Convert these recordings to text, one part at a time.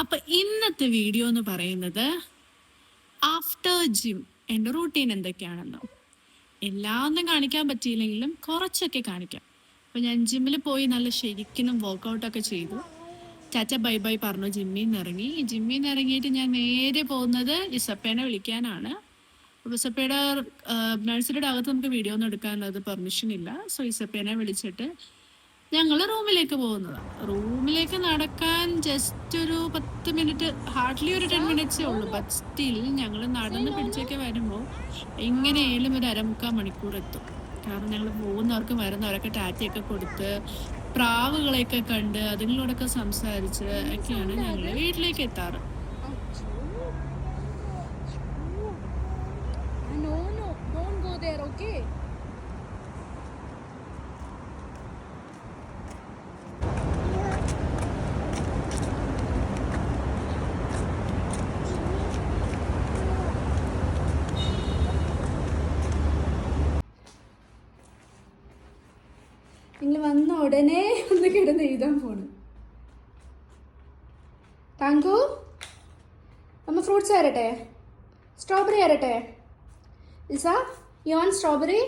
അപ്പം ഇന്നത്തെ വീഡിയോ എന്ന് പറയുന്നത് ആഫ്റ്റർ ജിം എൻ്റെ റൂട്ടീൻ എന്തൊക്കെയാണെന്നോ. എല്ലാം ഒന്നും കാണിക്കാൻ പറ്റിയില്ലെങ്കിലും കുറച്ചൊക്കെ കാണിക്കാം. അപ്പോൾ ഞാൻ ജിമ്മിൽ പോയി നല്ല ശരിക്കും വർക്കൗട്ടൊക്കെ ചെയ്തു. ചാച്ച ബൈ ബൈ പറഞ്ഞു ജിമ്മിൽ നിന്ന് ഇറങ്ങി. ജിമ്മിൽ നിന്ന് ഇറങ്ങിയിട്ട് ഞാൻ നേരെ പോകുന്നത് ഇസപ്പേനെ വിളിക്കാനാണ്. ഇസപ്പയുടെ നഴ്സറിയുടെ അകത്ത് നമുക്ക് വീഡിയോ ഒന്നും എടുക്കാനുള്ളത് പെർമിഷൻ ഇല്ല. സോ ഇസപ്പേനെ വിളിച്ചിട്ട് ഞങ്ങൾ റൂമിലേക്ക് പോകുന്നതാണ്. റൂമിലേക്ക് നടക്കാൻ ജസ്റ്റ് ഒരു 10 മിനിറ്റ്, ഹാർഡ്ലി ഒരു 10 മിനിറ്റ്സേ ഉള്ളൂ. ബട്ട് സ്റ്റിൽ ഞങ്ങൾ നടന്ന് പിടിച്ചൊക്കെ വരുമ്പോൾ എങ്ങനെയായാലും ഒരു 1/4 മണിക്കൂർ എത്തും. കാരണം ഞങ്ങൾ പോകുന്നവർക്കും വരുന്നവരൊക്കെ ടാറ്റയൊക്കെ കൊടുത്ത് പ്രാവുകളെയൊക്കെ കണ്ട് അതുങ്ങളോടൊക്കെ സംസാരിച്ച് ഒക്കെയാണ് ഞങ്ങൾ വീട്ടിലേക്ക് എത്താറ്. നിങ്ങൾ വന്ന ഉടനെ ഒന്ന് കിടന്ന് എഴുതാൻ പോണ്. താങ്കു, നമ്മ ഫ്രൂട്ട്സ് തരട്ടെ? സ്ട്രോബെറി തരട്ടെ? Isa, you want strawberry?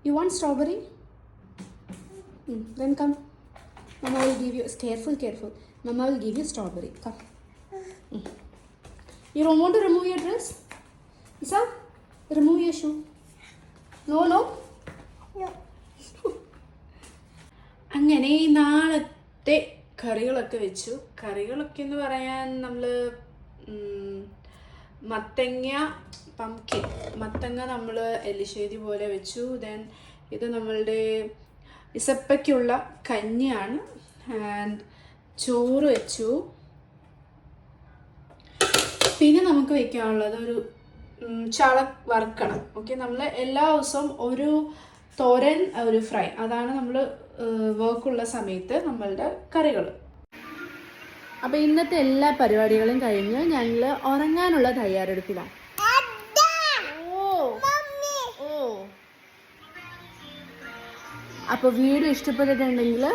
You want strawberry? Then come. Mama will give you, careful. Mama will give you strawberry. Come. You don't want to remove your dress? Isa, remove your shoe. No. No. അങ്ങനെ നാളത്തെ കറികളൊക്കെ വെച്ചു. കറികളൊക്കെ എന്ന് പറയാൻ നമ്മൾ മത്തങ്ങ നമ്മൾ എലിശ്ശേരി പോലെ വെച്ചു. ദെൻ ഇത് നമ്മളുടെ ഇസപ്പയ്ക്കുള്ള കഞ്ഞിയാണ്. ആൻഡ് ചോറ് വെച്ചു. പിന്നെ നമുക്ക് വെക്കാനുള്ളത് ഒരു ചള വറുക്കണം. ഓക്കെ, നമ്മൾ എല്ലാ ദിവസവും ഒരു തോരൻ, ഒരു ഫ്രൈ, അതാണ് നമ്മൾ വർക്കുള്ള സമയത്ത് നമ്മളുടെ കറികൾ. അപ്പോൾ ഇന്നത്തെ എല്ലാ പരിപാടികളും കഴിഞ്ഞ് ഞങ്ങൾ ഉറങ്ങാനുള്ള തയ്യാറെടുപ്പിലാണ്. അപ്പോൾ വീഡിയോ ഇഷ്ടപ്പെട്ടിട്ടുണ്ടെങ്കിൽ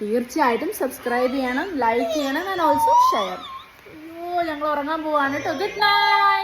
തീർച്ചയായിട്ടും സബ്സ്ക്രൈബ് ചെയ്യണം, ലൈക്ക് ചെയ്യണം ആൻഡ് ഓൾസോ ഷെയർ. ഞങ്ങൾ ഉറങ്ങാൻ പോവാണ് കേട്ടോ. Good night.